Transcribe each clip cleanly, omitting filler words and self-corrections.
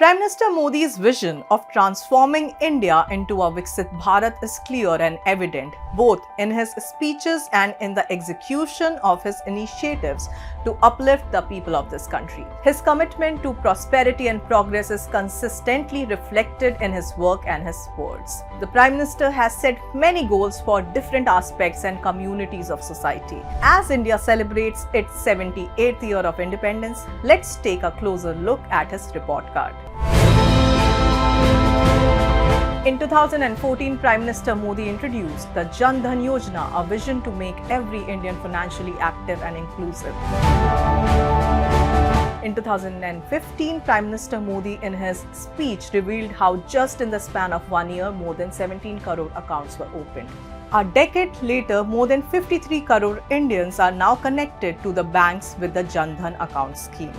Prime Minister Modi's vision of transforming India into a Viksit Bharat is clear and evident, both in his speeches and in the execution of his initiatives to uplift the people of this country. His commitment to prosperity and progress is consistently reflected in his work and his words. The Prime Minister has set many goals for different aspects and communities of society. As India celebrates its 78th year of independence, let's take a closer look at his report card. In 2014, Prime Minister Modi introduced the Jan Dhan Yojana, a vision to make every Indian financially active and inclusive. In 2015, Prime Minister Modi in his speech revealed how just in the span of 1 year, more than 17 crore accounts were opened. A decade later, more than 53 crore Indians are now connected to the banks with the Jan Dhan account scheme.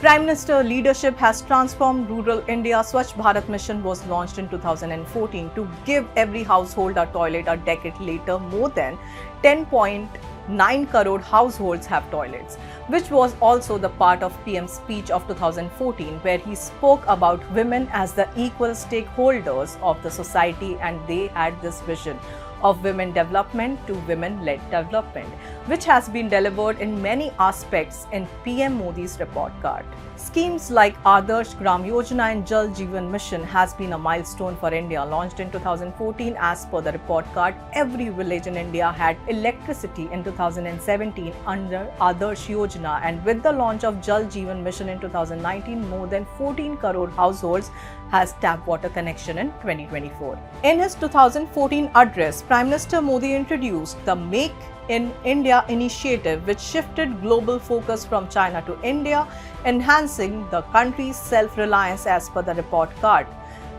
Prime Minister leadership has transformed rural India. Swachh Bharat mission was launched in 2014 to give every household a toilet. A decade later, more than 10.9 crore households have toilets, which was also the part of PM's speech of 2014, where he spoke about women as the equal stakeholders of the society, and they had this vision of women development to women-led development, which has been delivered in many aspects in PM Modi's report card. Schemes like Adarsh Gram Yojana and Jal Jeevan Mission has been a milestone for India. Launched in 2014, as per the report card, every village in India had electricity in 2017 under Adarsh Yojana, and with the launch of Jal Jeevan Mission in 2019, more than 14 crore households has tap water connection in 2024. In his 2014 address, Prime Minister Modi introduced the Make in India initiative, which shifted global focus from China to India, enhancing the country's self-reliance as per the report card.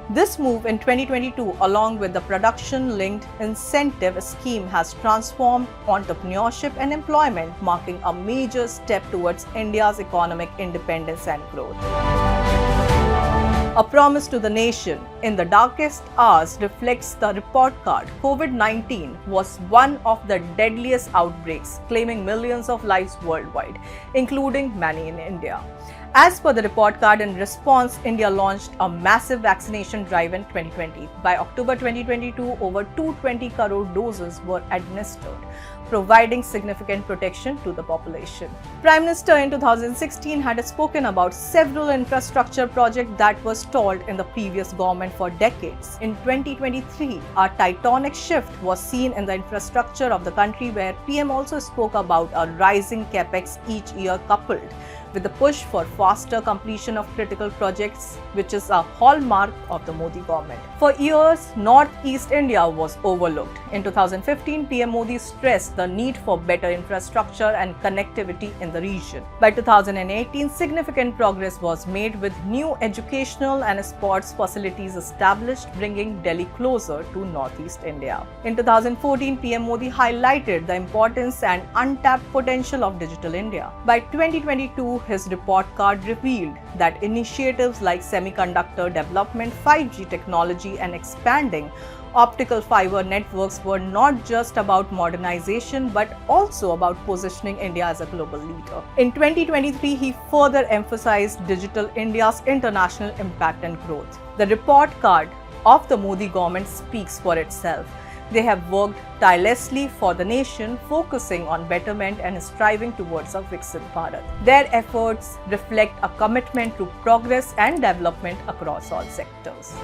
This move in 2022, along with the production-linked incentive scheme, has transformed entrepreneurship and employment, marking a major step towards India's economic independence and growth. A promise to the nation in the darkest hours reflects the report card. COVID-19 was one of the deadliest outbreaks, claiming millions of lives worldwide, including many in India. As per the report card, in response, India launched a massive vaccination drive in 2020. By October 2022, over 220 crore doses were administered, providing significant protection to the population. Prime Minister in 2016 had spoken about several infrastructure projects that were stalled in the previous government for decades. In 2023, a tectonic shift was seen in the infrastructure of the country, where PM also spoke about a rising capex each year, coupled with the push for faster completion of critical projects, which is a hallmark of the Modi government. For years, Northeast India was overlooked. In 2015, PM Modi stressed the need for better infrastructure and connectivity in the region. By 2018, significant progress was made, with new educational and sports facilities established, bringing Delhi closer to Northeast India. In 2014, PM Modi highlighted the importance and untapped potential of Digital India. By 2022, his report card revealed that initiatives like semiconductor development, 5G technology, and expanding optical fiber networks were not just about modernization, but also about positioning India as a global leader. In 2023, he further emphasized Digital India's international impact and growth. The report card of the Modi government speaks for itself. They have worked tirelessly for the nation, focusing on betterment and striving towards a Viksit Bharat. Their efforts reflect a commitment to progress and development across all sectors.